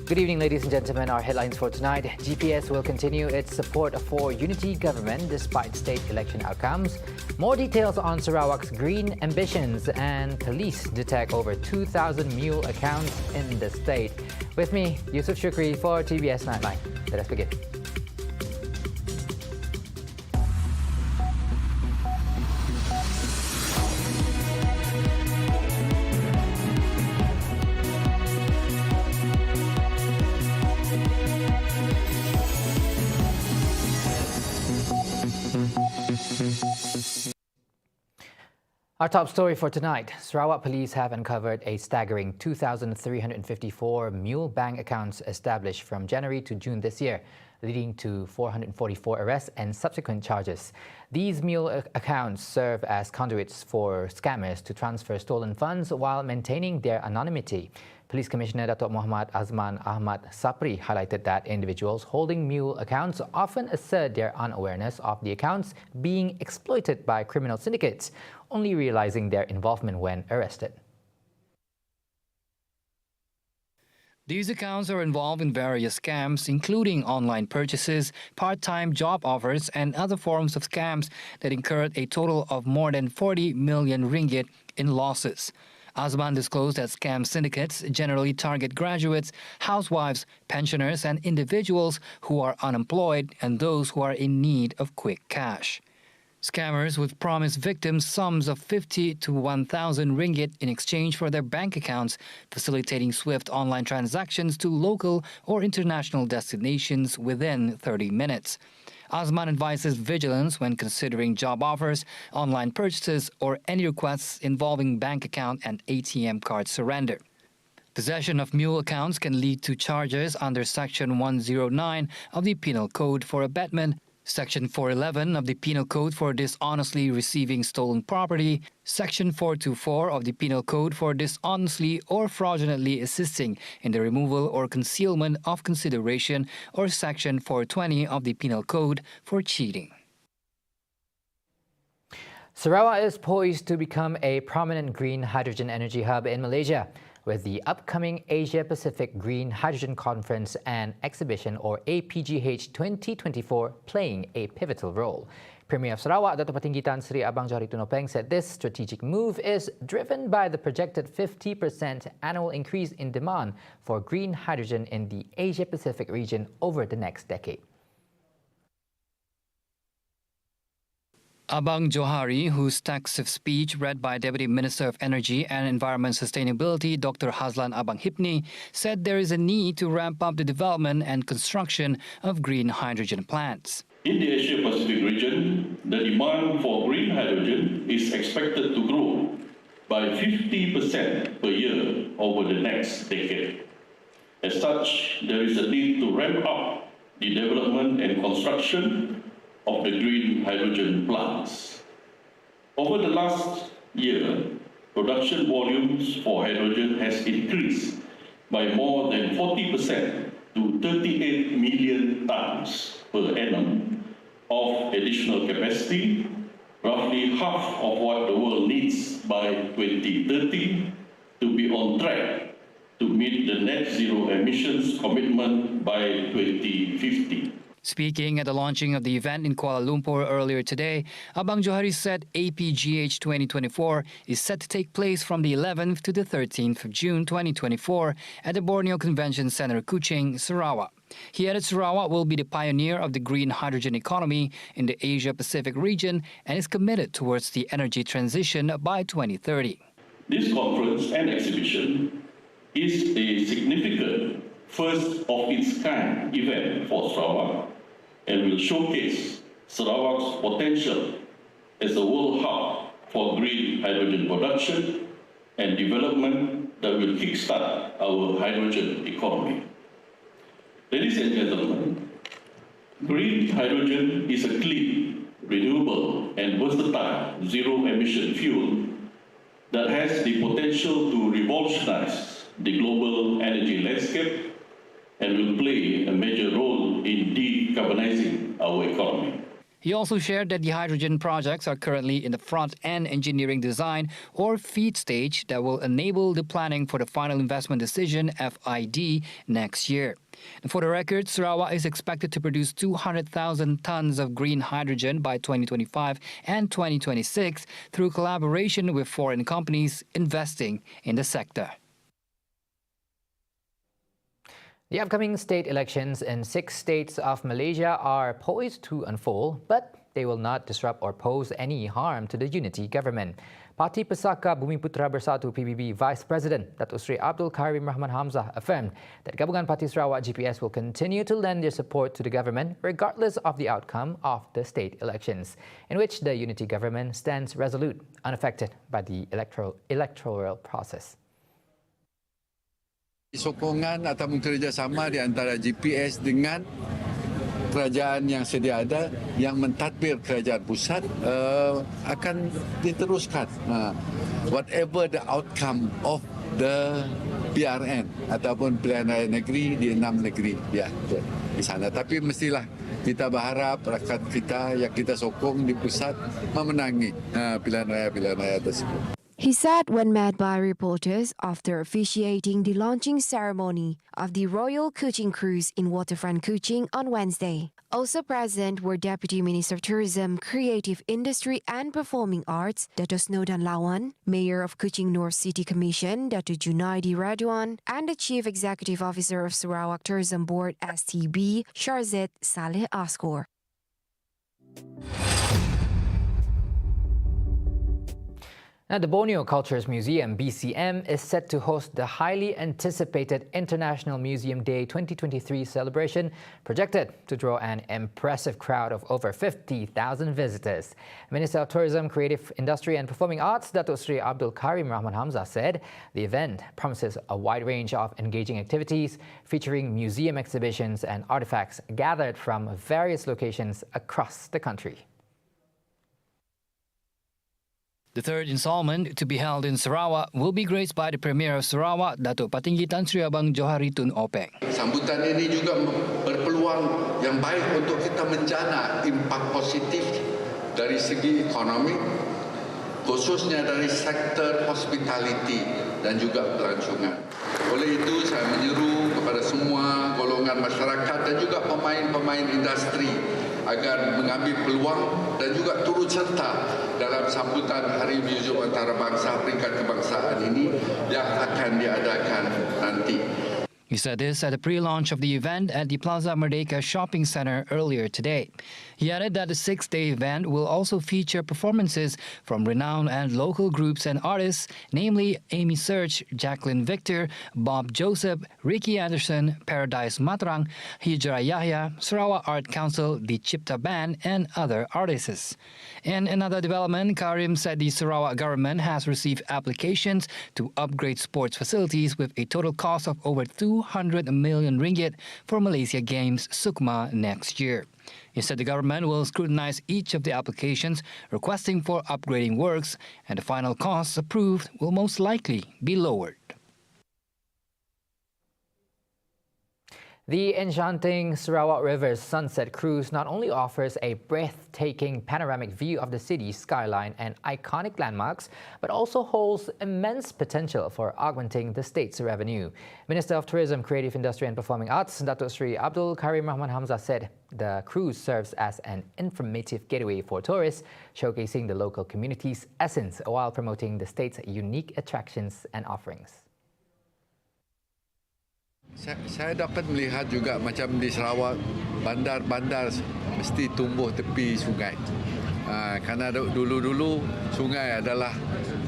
Good evening, ladies and gentlemen. Our headlines for tonight. GPS will continue its support for unity government despite state election outcomes. More details on Sarawak's green ambitions, and police detect over 2,000 MULE accounts in the state. With me, Yusuf Shukri for TVS Nightline. Let us begin. Our top story for tonight. Sarawak police have uncovered a staggering 2,354 MULE bank accounts established from January to June this year, leading to 444 arrests and subsequent charges. These MULE accounts serve as conduits for scammers to transfer stolen funds while maintaining their anonymity. Police Commissioner Datuk Muhammad Azman Ahmad Sapri highlighted that individuals holding MULE accounts often assert their unawareness of the accounts being exploited by criminal syndicates, only realizing their involvement when arrested. These accounts are involved in various scams, including online purchases, part-time job offers, and other forms of scams that incurred a total of more than 40 million ringgit in losses. Azman disclosed that scam syndicates generally target graduates, housewives, pensioners, and individuals who are unemployed and those who are in need of quick cash. Scammers would promise victims sums of 50 to 1,000 ringgit in exchange for their bank accounts, facilitating swift online transactions to local or international destinations within 30 minutes. Azman advises vigilance when considering job offers, online purchases, or any requests involving bank account and ATM card surrender. Possession of MULE accounts can lead to charges under Section 109 of the Penal Code for abetment, Section 411 of the Penal Code for dishonestly receiving stolen property, Section 424 of the Penal Code for dishonestly or fraudulently assisting in the removal or concealment of consideration, or Section 420 of the Penal Code for cheating. Sarawak is poised to become a prominent green hydrogen energy hub in Malaysia, with the upcoming Asia-Pacific Green Hydrogen Conference and Exhibition, or APGGH 2024, playing a pivotal role. Premier of Sarawak, Dato' Patinggi Tan Sri Abang Johari Tunopeng, said this strategic move is driven by the projected 50% annual increase in demand for green hydrogen in the Asia-Pacific region over the next decade. Abang Johari, whose text of speech read by Deputy Minister of Energy and Environment Sustainability Dr. Hazlan Abang Hipni, said there is a need to ramp up the development and construction of green hydrogen plants. In the Asia-Pacific region, the demand for green hydrogen is expected to grow by 50% per year over the next decade. As such, there is a need to ramp up the development and construction of the green hydrogen plants. Over the last year, production volumes for hydrogen has increased by more than 40% to 38 million tons per annum of additional capacity, roughly half of what the world needs by 2030 to be on track to meet the net zero emissions commitment by 2050. Speaking at the launching of the event in Kuala Lumpur earlier today, Abang Johari said APGGH 2024 is set to take place from the 11th to the 13th of June 2024 at the Borneo Convention Centre, KUCHING, Sarawak. He added Sarawak will be the pioneer of the green hydrogen economy in the Asia-Pacific region and is committed towards the energy transition by 2030. This conference and exhibition is a significant first-of-its-kind event for Sarawak and will showcase Sarawak's potential as a world hub for green hydrogen production and development that will kickstart our hydrogen economy. Ladies and gentlemen, green hydrogen is a clean, renewable, and versatile zero-emission fuel that has the potential to revolutionize the global energy landscape and will play a major role in decarbonizing our economy. He also shared that the hydrogen projects are currently in the front-end engineering design or FEED stage that will enable the planning for the final investment decision (FID) next year. And for the record, Sarawak is expected to produce 200,000 tons of green hydrogen by 2025 and 2026 through collaboration with foreign companies investing in the sector. The upcoming state elections in 6 states of Malaysia are poised to unfold, but they will not disrupt or pose any harm to the unity government. Parti Pesaka Bumiputra Bersatu PBB Vice President Datuk Seri Abdul Karim Rahman Hamzah affirmed that Gabungan Parti Sarawak GPS will continue to lend their support to the government regardless of the outcome of the state elections, in which the unity government stands resolute, unaffected by the electoral process. Sokongan ataupun kerjasama di antara GPS dengan kerajaan yang sedia ada yang mentadbir kerajaan pusat akan diteruskan. Whatever the outcome of the PRN ataupun pilihan raya negeri di 6 negeri ya di sana. Tapi mestilah kita berharap rakyat kita yang kita sokong di pusat memenangi pilihan raya tersebut. He said when met by reporters after officiating the launching ceremony of the Royal Kuching Cruise in waterfront Kuching on Wednesday. Also present were Deputy Minister of Tourism, Creative Industry and Performing Arts, Dato' Snowdan Lawan, Mayor of Kuching North City Commission, Dato' Junaidi Radwan, and the Chief Executive Officer of Sarawak Tourism Board, STB, Sharzet Saleh Askor. Now, the Borneo Cultures Museum, BCM, is set to host the highly anticipated International Museum Day 2023 celebration, projected to draw an impressive crowd of over 50,000 visitors. Minister of Tourism, Creative Industry and Performing Arts, Datuk Seri Abdul Karim Rahman Hamzah said the event promises a wide range of engaging activities featuring museum exhibitions and artifacts gathered from various locations across the country. The third installment, to be held in Sarawak, will be graced by the Premier of Sarawak, Datuk Patinggi Tan Sri Abang Johari Tun Openg. Sambutan ini juga berpeluang yang baik untuk kita menjana impak positif dari segi ekonomi, khususnya dari sektor hospitality dan juga pelancongan. Oleh itu, saya menyeru kepada semua golongan masyarakat dan juga pemain-pemain industri agar mengambil peluang dan juga turut serta dalam sambutan Hari Museum Antarabangsa Peringkat Kebangsaan ini yang akan diadakan nanti. He said this at the pre-launch of the event at the Plaza Merdeka Shopping Centre earlier today. He added that the 6-day event will also feature performances from renowned and local groups and artists, namely Amy Search, Jacqueline Victor, Bob Joseph, Ricky Anderson, Paradise Matrang, Hijra Yahya, Sarawak Art Council, the Chipta Band, and other artists. In another development, Karim said the Sarawak government has received applications to upgrade sports facilities with a total cost of over 200 million ringgit for Malaysia Games Sukma next year. He said the government will scrutinize each of the applications requesting for upgrading works, and the final costs approved will most likely be lowered. The enchanting Sarawak River's Sunset Cruise not only offers a breathtaking panoramic view of the city's skyline and iconic landmarks, but also holds immense potential for augmenting the state's revenue. Minister of Tourism, Creative Industry and Performing Arts, Datuk Seri Abdul Karim Rahman Hamzah said the cruise serves as an informative getaway for tourists, showcasing the local community's essence while promoting the state's unique attractions and offerings. Saya dapat melihat juga macam di Sarawak, bandar-bandar mesti tumbuh tepi sungai. Karena dulu-dulu sungai adalah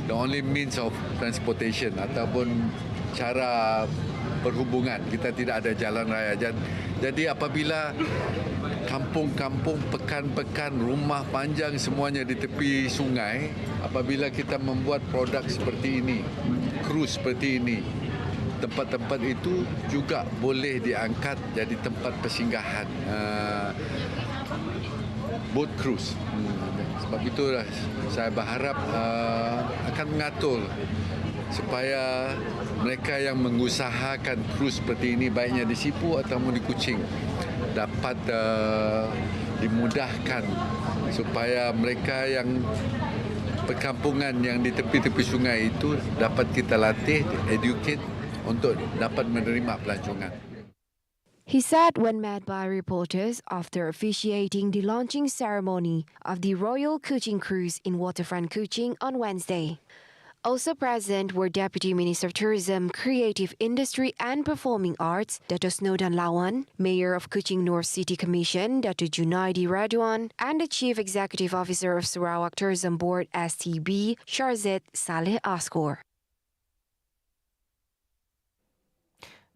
the only means of transportation ataupun cara perhubungan. Kita tidak ada jalan raya. Jadi apabila kampung-kampung, pekan-pekan, rumah panjang semuanya di tepi sungai, apabila kita membuat produk seperti ini, cruise seperti ini, tempat-tempat itu juga boleh diangkat jadi tempat persinggahan boat cruise. Sebab itulah saya berharap akan mengatur supaya mereka yang mengusahakan cruise seperti ini, baiknya di Sipu ataupun di Kuching, dapat dimudahkan supaya mereka yang perkampungan yang di tepi-tepi sungai itu dapat kita latih, educate untuk dapat menerima pelancongan. He said when met by reporters after officiating the launching ceremony of the Royal Kuching Cruise in waterfront Kuching on Wednesday. Also present were Deputy Minister of Tourism, Creative Industry and Performing Arts, Dato' Snowdan Lawan, Mayor of Kuching North City Commission, Dato' Junaidi Radwan, and the Chief Executive Officer of Sarawak Tourism Board STB, Sharzet Saleh Asgor.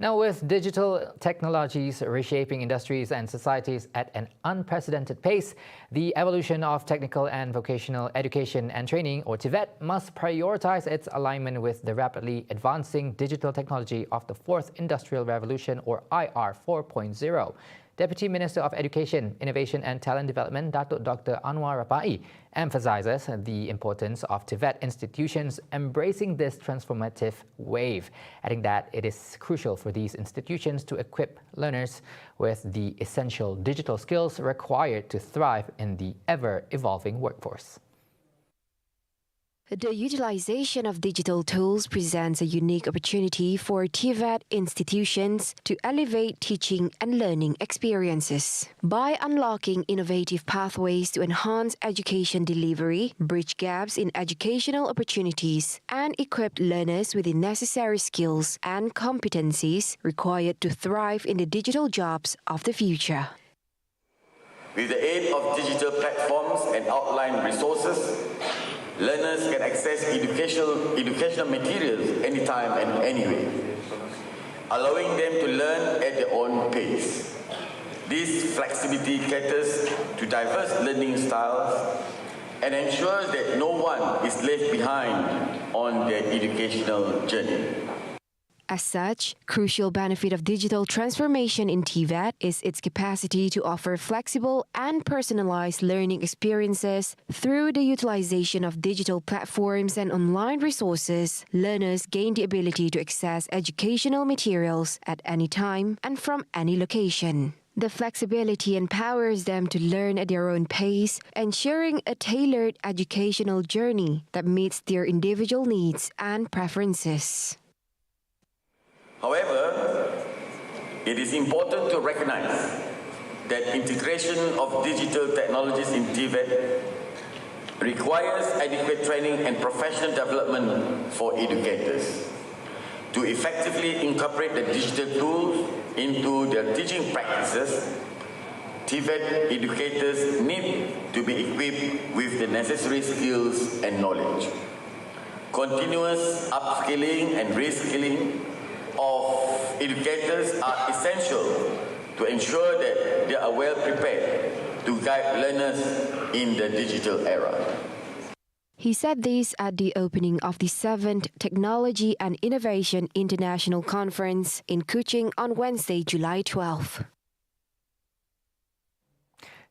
Now, with digital technologies reshaping industries and societies at an unprecedented pace, the evolution of technical and vocational education and training, or TVET, must prioritize its alignment with the rapidly advancing digital technology of the Fourth Industrial Revolution, or IR 4.0. Deputy Minister of Education, Innovation and Talent Development, Datuk Dr. Anwar Rapai, emphasizes the importance of TVET institutions embracing this transformative wave, adding that it is crucial for these institutions to equip learners with the essential digital skills required to thrive in the ever-evolving workforce. The utilization of digital tools presents a unique opportunity for TVET institutions to elevate teaching and learning experiences. By unlocking innovative pathways to enhance education delivery, bridge gaps in educational opportunities, and equip learners with the necessary skills and competencies required to thrive in the digital jobs of the future. With the aid of digital platforms and outline resources, learners can access educational materials anytime and anywhere, allowing them to learn at their own pace. This flexibility caters to diverse learning styles and ensures that no one is left behind on their educational journey. As such, crucial benefit of digital transformation in TVET is its capacity to offer flexible and personalized learning experiences. Through the utilization of digital platforms and online resources, learners gain the ability to access educational materials at any time and from any location. The flexibility empowers them to learn at their own pace, ensuring a tailored educational journey that meets their individual needs and preferences. However, it is important to recognize that integration of digital technologies in TVET requires adequate training and professional development for educators. To effectively incorporate the digital tools into their teaching practices, TVET educators need to be equipped with the necessary skills and knowledge. Continuous upskilling and reskilling of educators are essential to ensure that they are well prepared to guide learners in the digital era. He said this at the opening of the 7th Technology and Innovation International Conference in Kuching on Wednesday, July 12th.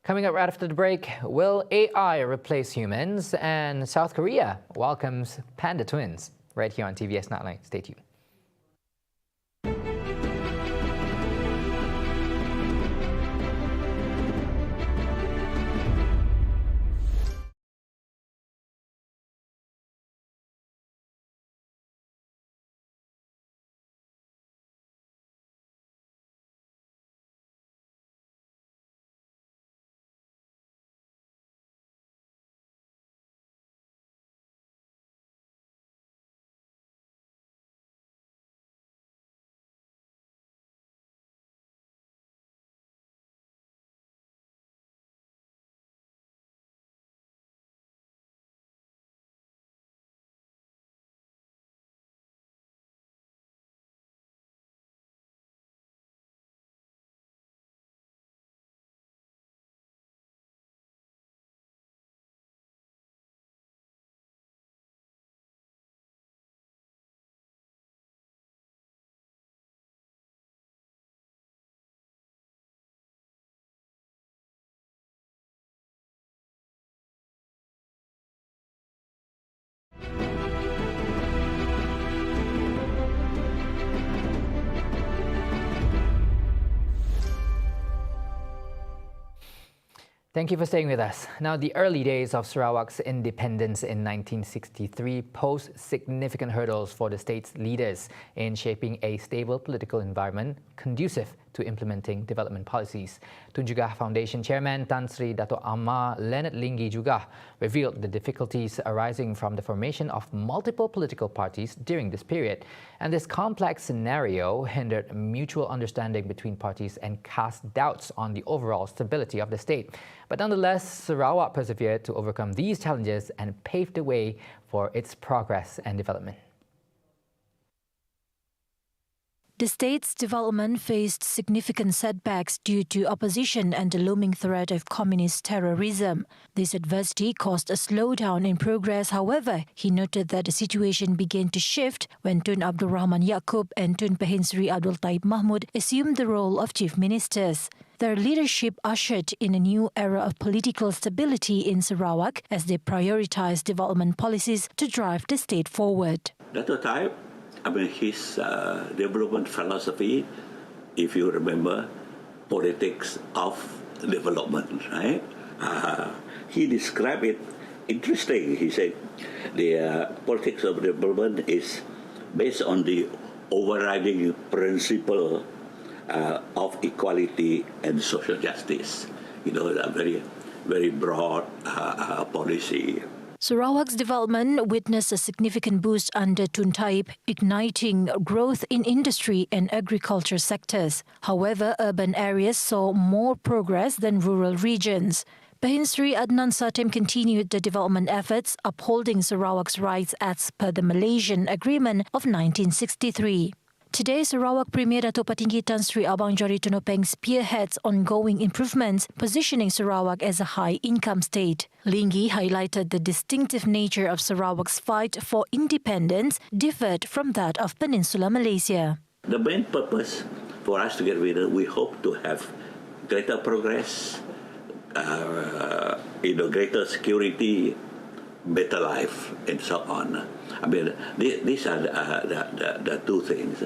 Coming up right after the break, will AI replace humans? And South Korea welcomes panda twins. Right here on TVS Nightline. Stay tuned. Thank you for staying with us. Now, the early days of Sarawak's independence in 1963 posed significant hurdles for the state's leaders in shaping a stable political environment conducive to implementing development policies. Tun Juga Foundation Chairman Tan Sri Dato' Amar Leonard Linggi juga revealed the difficulties arising from the formation of multiple political parties during this period. And this complex scenario hindered mutual understanding between parties and cast doubts on the overall stability of the state. But nonetheless, Sarawak persevered to overcome these challenges and paved the way for its progress and development. The state's development faced significant setbacks due to opposition and the looming threat of communist terrorism. This adversity caused a slowdown in progress. However, he noted that the situation began to shift when Tun Abdul Rahman Yaakob and Tun Pehin Sri Abdul Taib Mahmud assumed the role of chief ministers. Their leadership ushered in a new era of political stability in Sarawak as they prioritized development policies to drive the state forward. Dato' Taib, his development philosophy, if you remember, politics of development, right? He described it interesting. He said the politics of development is based on the overriding principle of equality and social justice. A very, very broad policy. Sarawak's development witnessed a significant boost under Tun Taib, igniting growth in industry and agriculture sectors. However, urban areas saw more progress than rural regions. Pehin Sri Adnan Satem continued the development efforts, upholding Sarawak's rights as per the Malaysian Agreement of 1963. Today, Sarawak Premier Dato' Patinggi Tan Sri Abang Jari Tunopeng spearheads ongoing improvements, positioning Sarawak as a high-income state. Linggi highlighted the distinctive nature of Sarawak's fight for independence differed from that of Peninsular Malaysia. The main purpose for us to get rid of, we hope to have greater progress, greater security, better life, and so on. These are the two things.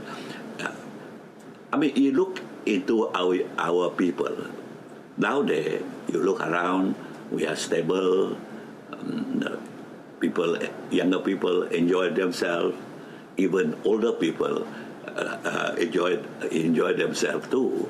You look into our people. Nowadays, you look around, we are stable. Younger people enjoy themselves. Even older people enjoy themselves too.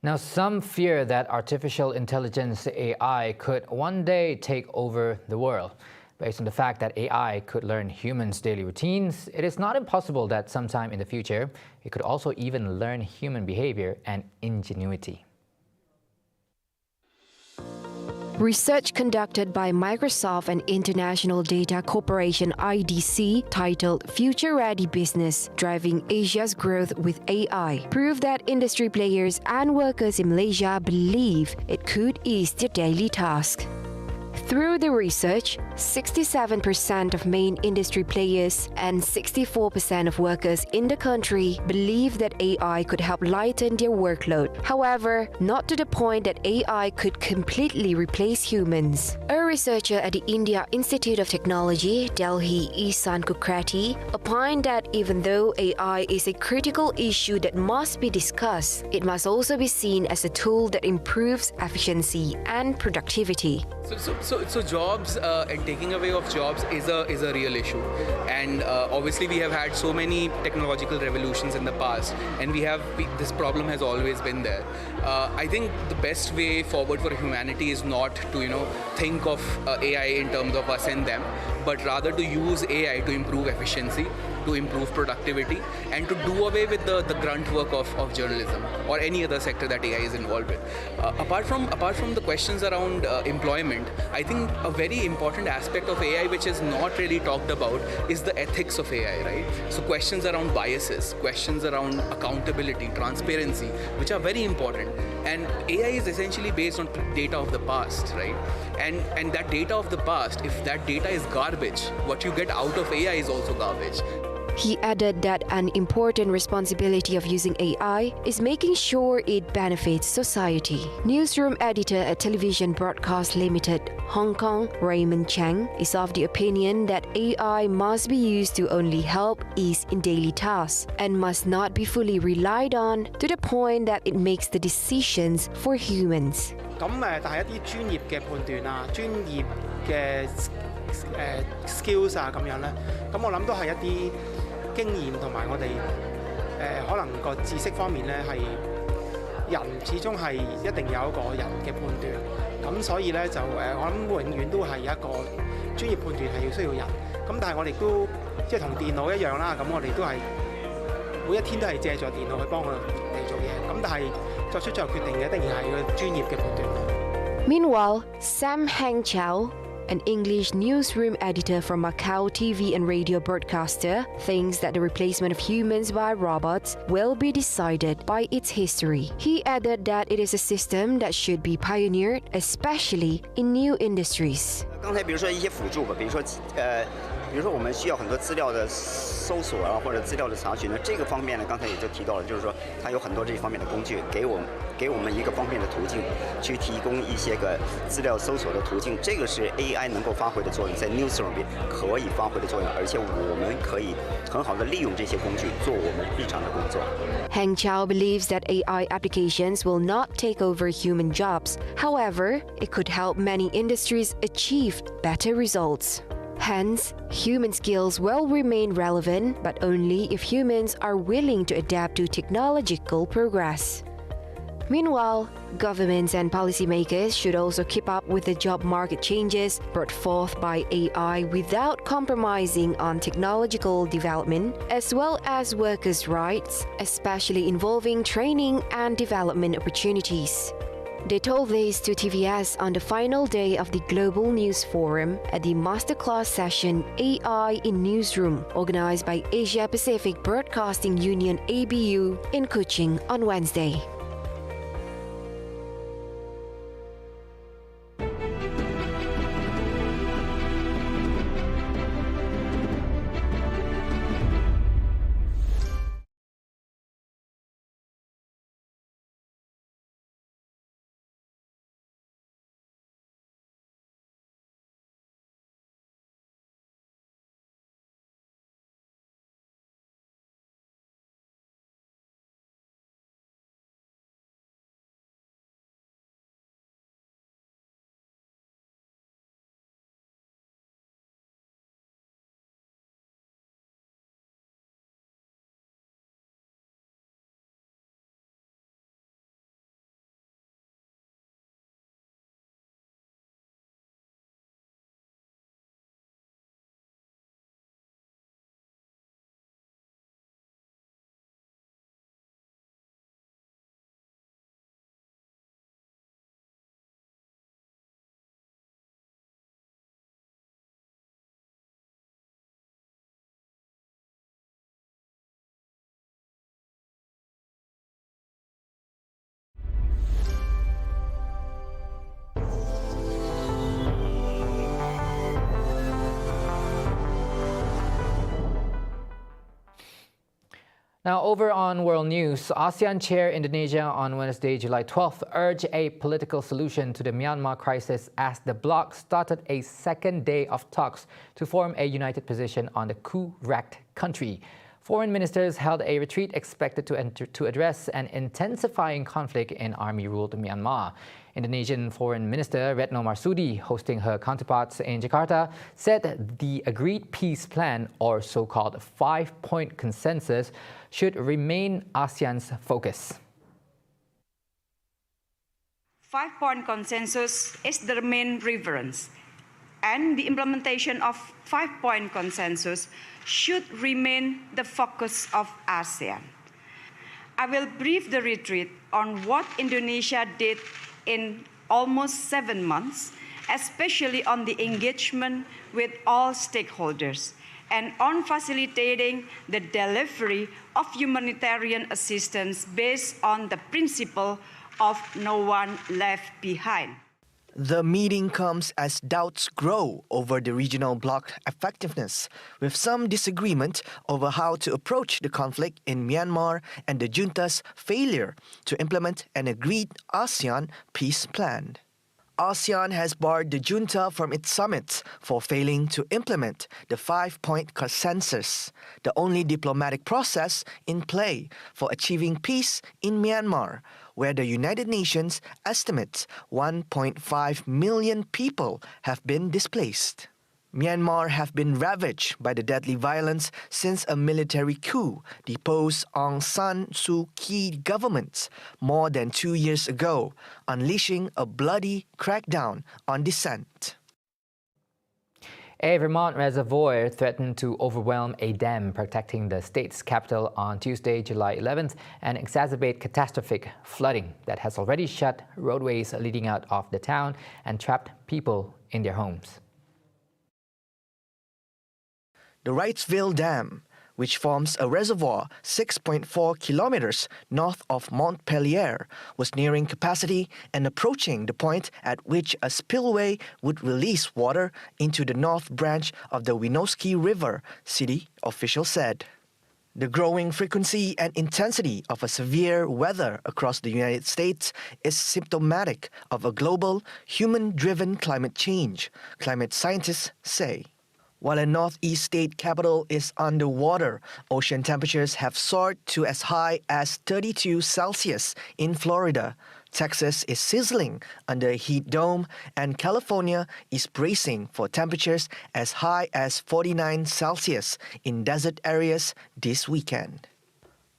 Now, some fear that artificial intelligence, AI, could one day take over the world. Based on the fact that AI could learn humans' daily routines, it is not impossible that sometime in the future, it could also even learn human behavior and ingenuity. Research conducted by Microsoft and International Data Corporation IDC titled Future Ready Business, Driving Asia's Growth with AI proved that industry players and workers in Malaysia believe it could ease their daily task. Through the research, 67% of main industry players and 64% of workers in the country believe that AI could help lighten their workload. However, not to the point that AI could completely replace humans. A researcher at the India Institute of Technology, Delhi, Ihsan Kukrati, opined that even though AI is a critical issue that must be discussed, it must also be seen as a tool that improves efficiency and productivity. So jobs and taking away of jobs is a real issue, and obviously we have had so many technological revolutions in the past, and this problem has always been there. I think the best way forward for humanity is not to think of AI in terms of us and them, but rather to use AI to improve efficiency, to improve productivity, and to do away with the grunt work of journalism or any other sector that AI is involved with. Apart from the questions around employment, I think a very important aspect of AI which is not really talked about is the ethics of AI, right? So questions around biases, questions around accountability, transparency, which are very important. And AI is essentially based on data of the past, right? And that data of the past, if that data is garbage, what you get out of AI is also garbage. He added that an important responsibility of using AI is making sure it benefits society. Newsroom editor at Television Broadcast Limited, Hong Kong, Raymond Cheng, is of the opinion that AI must be used to only help ease in daily tasks and must not be fully relied on to the point that it makes the decisions for humans. 咁但係一啲專業嘅判斷啊、專業嘅skills 啊咁樣咧，咁我諗都係一啲經驗同埋我哋可能個知識方面咧係人始終係一定有一個人嘅判斷，咁所以咧就我諗永遠都係一個專業判斷係要需要人，咁但係我哋都即係同電腦一樣啦，咁我哋都係每一天都係借助電腦去幫我哋做嘢，咁但係作出最後決定嘅一定係個專業嘅判斷。Meanwhile, Sam Heng Chow, an English newsroom editor for Macau TV and radio broadcaster, thinks that the replacement of humans by robots will be decided by its history. He added that it is a system that should be pioneered, especially in new industries. 刚才比如说一些辅助吧，比如说我们需要很多资料的搜索啊，或者资料的查询呢，这个方面呢，刚才也就提到了，就是说它有很多这方面的工具，给我们一个方便的途径，去提供一些个资料搜索的途径，这个是 AI 能够发挥的作用，在 newsroom 里可以发挥的作用，而且我们可以很好的利用这些工具做我们日常的工作。Heng Chow believes that AI applications will not take over human jobs. However, it could help many industries achieve better results. Hence, human skills will remain relevant, but only if humans are willing to adapt to technological progress. Meanwhile, governments and policymakers should also keep up with the job market changes brought forth by AI without compromising on technological development, as well as workers' rights, especially involving training and development opportunities. They told this to TVS on the final day of the Global News Forum at the masterclass session AI in Newsroom, organized by Asia Pacific Broadcasting Union ABU in Kuching on Wednesday. Now, over on World News, ASEAN Chair Indonesia on Wednesday, July 12th, urged a political solution to the Myanmar crisis as the bloc started a second day of talks to form a united position on the coup-wrecked country. Foreign ministers held a retreat expected to address an intensifying conflict in army-ruled Myanmar. Indonesian Foreign Minister Retno Marsudi, hosting her counterparts in Jakarta, said the agreed peace plan, or so-called 5-point consensus, should remain ASEAN's focus. 5-point consensus is the main reference, and the implementation of 5-point consensus should remain the focus of ASEAN. I will brief the retreat on what Indonesia did in almost 7 months, especially on the engagement with all stakeholders and on facilitating the delivery of humanitarian assistance based on the principle of no one left behind. The meeting comes as doubts grow over the regional bloc effectiveness, with some disagreement over how to approach the conflict in Myanmar and the junta's failure to implement an agreed ASEAN peace plan. ASEAN has barred the junta from its summits for failing to implement the 5-point consensus, the only diplomatic process in play for achieving peace in Myanmar, where the United Nations estimates 1.5 million people have been displaced. Myanmar have been ravaged by the deadly violence since a military coup deposed Aung San Suu Kyi government more than 2 years ago, unleashing a bloody crackdown on dissent. A Vermont reservoir threatened to overwhelm a dam protecting the state's capital on Tuesday, July 11th, and exacerbate catastrophic flooding that has already shut roadways leading out of the town and trapped people in their homes. The Wrightsville Dam, which forms a reservoir 6.4 kilometers north of Montpelier, was nearing capacity and approaching the point at which a spillway would release water into the north branch of the Winooski River, city officials said. The growing frequency and intensity of a severe weather across the United States is symptomatic of a global, human-driven climate change, climate scientists say. While a northeast state capital is underwater, ocean temperatures have soared to as high as 32 Celsius in Florida. Texas is sizzling under a heat dome, and California is bracing for temperatures as high as 49 Celsius in desert areas this weekend.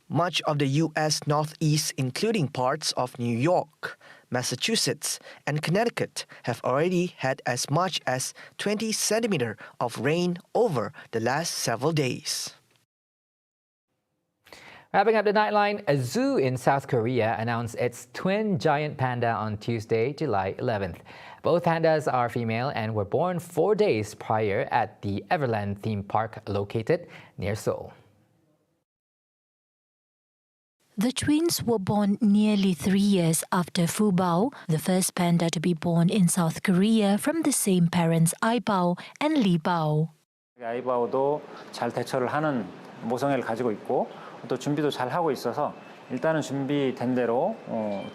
Much of the U.S. Northeast, including parts of New York, Massachusetts, and Connecticut, have already had as much as 20 centimeters of rain over the last several days. Wrapping up the Nightline, a zoo in South Korea announced its twin giant panda on Tuesday, July 11th. Both pandas are female and were born 4 days prior at the Everland theme park located near Seoul. The twins were born nearly 3 years after Fubao, the first panda to be born in South Korea from the same parents Aibao and Libao. 아이바오도 잘 대처를 하는 모성애를 가지고 있고 또 준비도 잘 하고 있어서 일단은 준비된 대로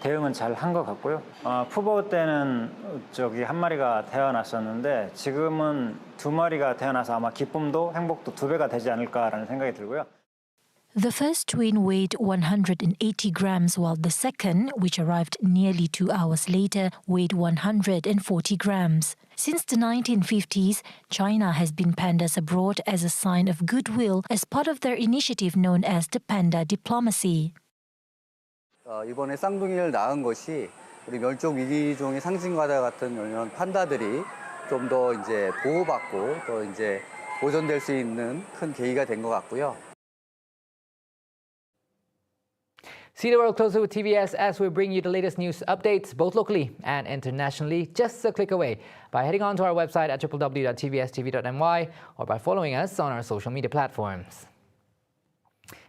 대응은 잘 한 것 같고요. 푸바오 때는 한 마리가 태어났었는데 지금은 2마리가 태어나서 아마 기쁨도 행복도 2배가 되지 않을까라는 생각이 들고요. The first twin weighed 180 grams, while the second, which arrived nearly 2 hours later, weighed 140 grams. Since the 1950s, China has been pandas abroad as a sign of goodwill as part of their initiative known as the Panda Diplomacy. 이번에 쌍둥이를 낳은 것이 우리 멸종 위기종의 상징과도 같은 이런 판다들이 좀 더 이제 보호받고 또 이제 보존될 수 있는 큰 계기가 된 것 같고요. See the world closer with TVS as we bring you the latest news updates, both locally and internationally, just a click away by heading on to our website at www.tvstv.my or by following us on our social media platforms.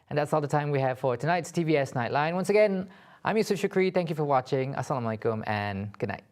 And that's all the time we have for tonight's TVS Nightline. Once again, I'm Yusuf Shukri. Thank you for watching. Assalamualaikum and good night.